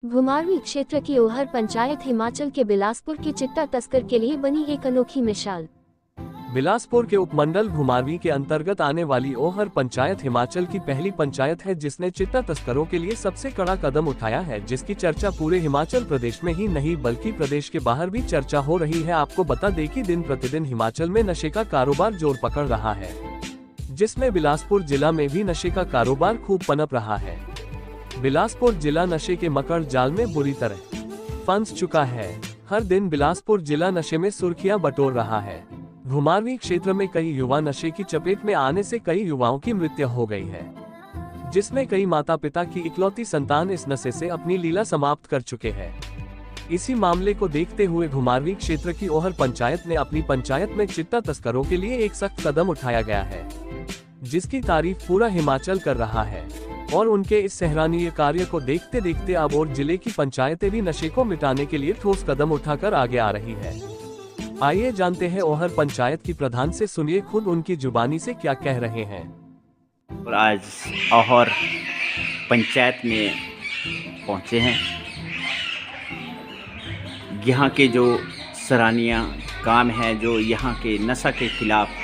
घुमारवीं क्षेत्र की ओहर पंचायत हिमाचल के बिलासपुर के चिट्टा तस्कर के लिए बनी एक अनोखी मिसाल। बिलासपुर के उपमंडल घुमारवीं के अंतर्गत आने वाली ओहर पंचायत हिमाचल की पहली पंचायत है जिसने चिट्टा तस्करों के लिए सबसे कड़ा कदम उठाया है, जिसकी चर्चा पूरे हिमाचल प्रदेश में ही नहीं बल्कि प्रदेश के बाहर भी चर्चा हो रही है। आपको बता दें कि दिन प्रतिदिन हिमाचल में नशे का कारोबार जोर पकड़ रहा है, जिसमें बिलासपुर जिला में भी नशे का कारोबार खूब पनप रहा है। बिलासपुर जिला नशे के मकड़ जाल में बुरी तरह फंस चुका है। हर दिन बिलासपुर जिला नशे में सुर्खियां बटोर रहा है। घुमारवीं क्षेत्र में कई युवा नशे की चपेट में आने से कई युवाओं की मृत्यु हो गई है, जिसमें कई माता पिता की इकलौती संतान इस नशे से अपनी लीला समाप्त कर चुके हैं। इसी मामले को देखते हुए घुमारवीं क्षेत्र की ओहर पंचायत ने अपनी पंचायत में चिट्टा तस्करों के लिए एक सख्त कदम उठाया गया है, जिसकी तारीफ पूरा हिमाचल कर रहा है। और उनके इस सराहनीय कार्य को देखते देखते अब और जिले की पंचायतें भी नशे को मिटाने के लिए ठोस कदम उठाकर आगे आ रही है। आइए जानते हैं ओहर पंचायत की प्रधान से, सुनिए खुद उनकी जुबानी से क्या कह रहे हैं। और आज ओहर पंचायत में पहुंचे हैं। यहाँ के जो सराहनीय काम है, जो यहाँ के नशा के खिलाफ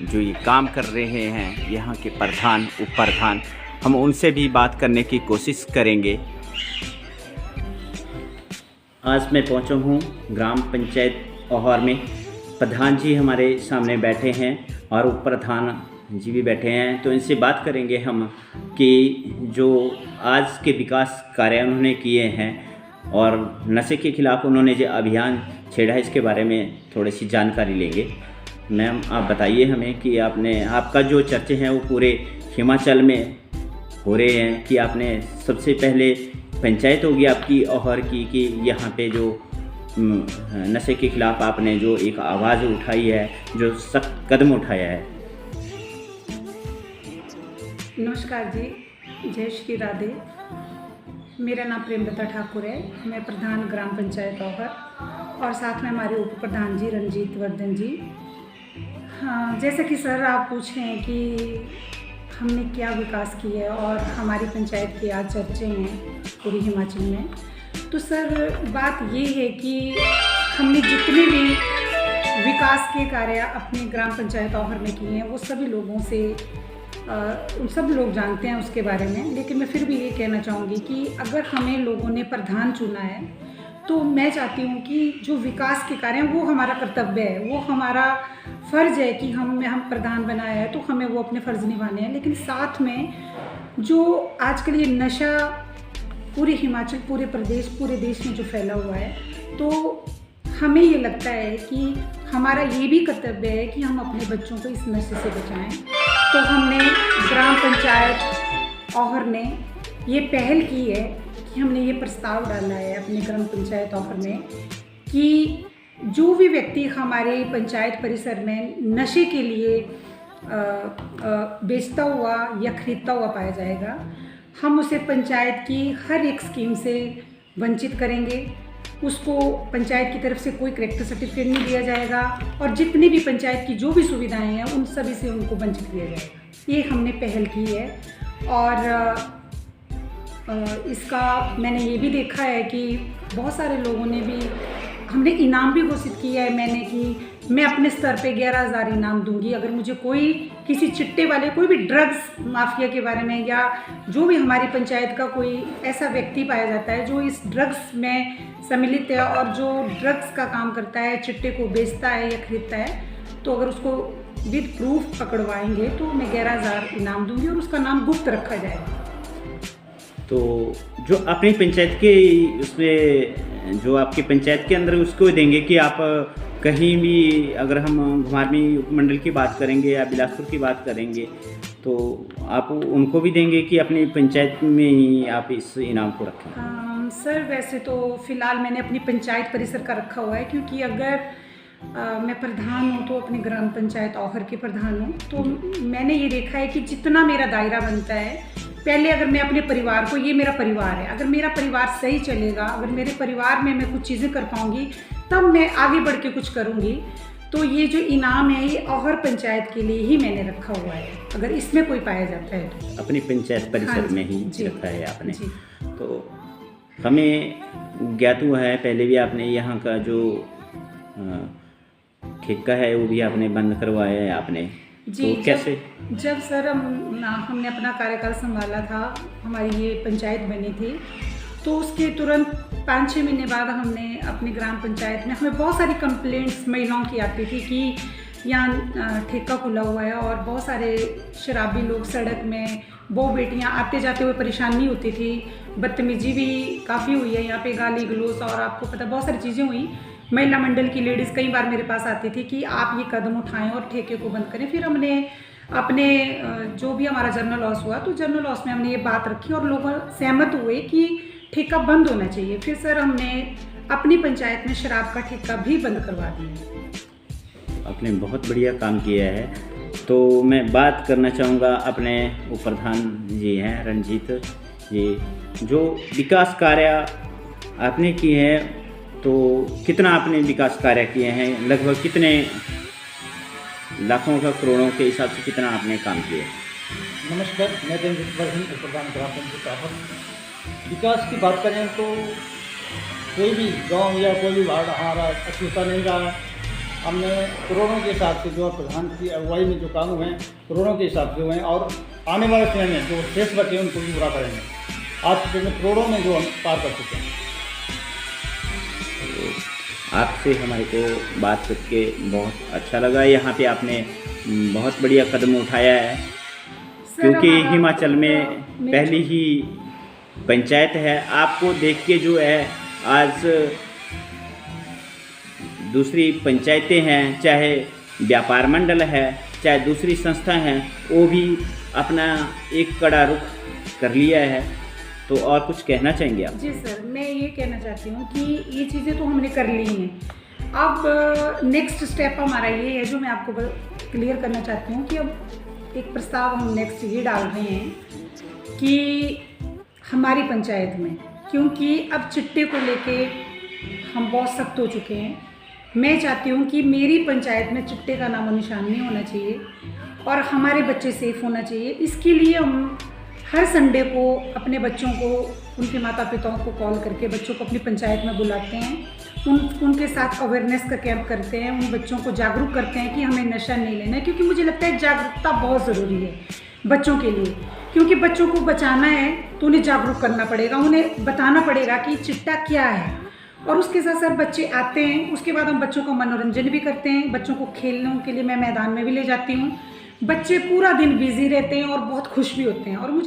जो ये काम कर रहे हैं यहाँ के प्रधान उप प्रधान, हम उनसे भी बात करने की कोशिश करेंगे। आज मैं पहुंचा हूँ ग्राम पंचायत ओहर में। प्रधान जी हमारे सामने बैठे हैं और उप प्रधान जी भी बैठे हैं, तो इनसे बात करेंगे हम कि जो आज के विकास कार्य उन्होंने किए हैं और नशे के खिलाफ उन्होंने जो अभियान छेड़ा है इसके बारे में थोड़ी सी जानकारी लेंगे। मैम, आप बताइए हमें कि आपका जो चर्चे हैं वो पूरे हिमाचल में हो रहे हैं कि आपने सबसे पहले पंचायत होगी आपकी ओहर की कि यहाँ पे जो नशे के खिलाफ आपने जो एक आवाज़ उठाई है, जो सख्त कदम उठाया है। नमस्कार जी, जय श्री राधे। मेरा नाम प्रेमलता ठाकुर है। मैं प्रधान ग्राम पंचायत ओहर और साथ में हमारे उप प्रधान जी रंजीत वर्धन जी। हाँ, जैसे कि सर आप पूछ रहे हैं कि हमने क्या विकास किया है और हमारी पंचायत के आज चर्चे हैं पूरी हिमाचल में, तो सर बात ये है कि हमने जितने भी विकास के कार्य अपने ग्राम पंचायत ओहर में किए हैं वो सभी लोगों से सब लोग जानते हैं उसके बारे में। लेकिन मैं फिर भी ये कहना चाहूँगी कि अगर हमें लोगों ने प्रधान चुना है तो मैं चाहती हूँ कि जो विकास के कार्य हैं वो हमारा कर्तव्य है, वो हमारा फ़र्ज़ है कि हम प्रधान बनाया है तो हमें वो अपने फ़र्ज़ निभाने हैं। लेकिन साथ में जो आजकल ये नशा पूरे हिमाचल, पूरे प्रदेश, पूरे देश में जो फैला हुआ है, तो हमें ये लगता है कि हमारा ये भी कर्तव्य है कि हम अपने बच्चों को इस नशे से बचाएं। तो हमने ग्राम पंचायत ओहर ने ये पहल की है कि हमने ये प्रस्ताव डाला है अपने ग्राम पंचायत ओहर में कि जो भी व्यक्ति हमारे पंचायत परिसर में नशे के लिए बेचता हुआ या खरीदता हुआ पाया जाएगा, हम उसे पंचायत की हर एक स्कीम से वंचित करेंगे। उसको पंचायत की तरफ से कोई करैक्टर सर्टिफिकेट नहीं दिया जाएगा और जितनी भी पंचायत की जो भी सुविधाएं हैं उन सभी से उनको वंचित किया जाएगा। ये हमने पहल की है। और इसका मैंने ये भी देखा है कि बहुत सारे लोगों ने भी, हमने इनाम भी घोषित किया है मैंने कि मैं अपने स्तर पे 11,000 इनाम दूंगी अगर मुझे कोई किसी चिट्टे वाले, कोई भी ड्रग्स माफिया के बारे में या जो भी हमारी पंचायत का कोई ऐसा व्यक्ति पाया जाता है जो इस ड्रग्स में सम्मिलित है और जो ड्रग्स का काम करता है, चिट्टे को बेचता है या खरीदता है, तो अगर उसको विद प्रूफ पकड़वाएंगे तो मैं 11,000 इनाम दूंगी और उसका नाम गुप्त रखा जाएगा। तो जो अपनी पंचायत के उसमें जो आपकी पंचायत के अंदर उसको देंगे कि आप कहीं भी, अगर हम घुमारवीं उपमंडल की बात करेंगे या बिलासपुर की बात करेंगे तो आप उनको भी देंगे कि अपनी पंचायत में ही आप इस इनाम को रखें? सर वैसे तो फ़िलहाल मैंने अपनी पंचायत परिसर का रखा हुआ है, क्योंकि अगर मैं प्रधान हूँ तो अपनी ग्राम पंचायत ओहर की प्रधान हूँ, तो मैंने ये देखा है कि जितना मेरा दायरा बनता है, पहले अगर मैं अपने परिवार को, ये मेरा परिवार है, अगर मेरा परिवार सही चलेगा, अगर मेरे परिवार में मैं कुछ चीज़ें कर पाऊँगी तब मैं आगे बढ़ के कुछ करूँगी। तो ये जो इनाम है ये औहर पंचायत के लिए ही मैंने रखा हुआ है, अगर इसमें कोई पाया जाता है तो। अपनी पंचायत परिसर हाँ जी, में ही जी, रखा है आपने। जी। तो हमें ज्ञात हुआ है पहले भी आपने यहाँ का जो ठेका है वो भी आपने बंद करवाया है आपने, जी। तो कैसे? जब सर हमने अपना कार्यकाल संभाला था, हमारी ये पंचायत बनी थी, तो उसके तुरंत 5-6 महीने बाद हमने अपनी ग्राम पंचायत में, हमें बहुत सारी कंप्लेंट्स महिलाओं की आती थी कि यहाँ ठेका खुला हुआ है और बहुत सारे शराबी लोग सड़क में, बहू बेटियाँ आते जाते हुए परेशानी होती थी, बदतमीजी भी काफ़ी हुई है यहाँ पे, गाली गलौज और आपको पता बहुत सारी चीज़ें हुई। महिला मंडल की लेडीज़ कई बार मेरे पास आती थी कि आप ये कदम उठाएं और ठेके को बंद करें। फिर हमने अपने जो भी हमारा जनरल लॉस हुआ तो जनरल लॉस में हमने ये बात रखी और लोग सहमत हुए कि ठेका बंद होना चाहिए। फिर सर हमने अपनी पंचायत में शराब का ठेका भी बंद करवा दिया। आपने बहुत बढ़िया काम किया है। तो मैं बात करना चाहूँगा अपने उप प्रधान जी हैं रंजीत जी, जो विकास कार्य आपने किए हैं, तो कितना आपने विकास कार्य किए हैं, लगभग कितने लाखों का करोड़ों के हिसाब से कितना आपने काम किया? नमस्कार, मैं रंजीत वर्धन, उप प्रधान ग्राम पंचायत औहर। विकास की बात करें तो कोई भी गांव या कोई भी वार्ड हमारा अछूता नहीं रहा है। हमने करोड़ों के हिसाब से जो प्रधान की अगुवाई में जो काम हुए हैं करोड़ों के हिसाब से हुए हैं, और आने वाले समय में जो शेष बचे उनको भी पूरा करेंगे। आज के में करोड़ों में जो हम पार कर चुके हैं। आपसे हमारे को बात करके बहुत अच्छा लगा। यहाँ पे आपने बहुत बढ़िया कदम उठाया है, क्योंकि हिमाचल में पहली ही पंचायत है। आपको देख के जो है आज दूसरी पंचायतें हैं, चाहे व्यापार मंडल है, चाहे दूसरी संस्था हैं, वो भी अपना एक कड़ा रुख कर लिया है। तो और कुछ कहना चाहेंगे आप? जी सर, मैं ये कहना चाहती हूँ कि ये चीज़ें तो हमने कर ली हैं, अब नेक्स्ट स्टेप हमारा ये है जो मैं आपको क्लियर करना चाहती हूँ कि अब एक प्रस्ताव हम नेक्स्ट ये डाल रहे हैं कि हमारी पंचायत में, क्योंकि अब चिट्टे को लेके हम बहुत सख्त हो चुके हैं, मैं चाहती हूँ कि मेरी पंचायत में चिट्टे का नामो निशान नहीं होना चाहिए और हमारे बच्चे सेफ होना चाहिए। इसके लिए हम हर संडे को अपने बच्चों को, उनके माता पिताओं को कॉल करके बच्चों को अपनी पंचायत में बुलाते हैं, उनके साथ अवेयरनेस का कैंप करते हैं, उन बच्चों को जागरूक करते हैं कि हमें नशा नहीं लेना है, क्योंकि मुझे लगता है जागरूकता बहुत ज़रूरी है बच्चों के लिए, क्योंकि बच्चों को बचाना है तो उन्हें जागरूक करना पड़ेगा, उन्हें बताना पड़ेगा कि चिट्टा क्या है। और उसके साथ साथ बच्चे आते हैं, उसके बाद हम बच्चों का मनोरंजन भी करते हैं, बच्चों को खेलने के लिए मैं मैदान में भी ले जाती हूँ, बच्चे पूरा दिन बिजी रहते हैं और बहुत खुश भी होते हैं। और मुझे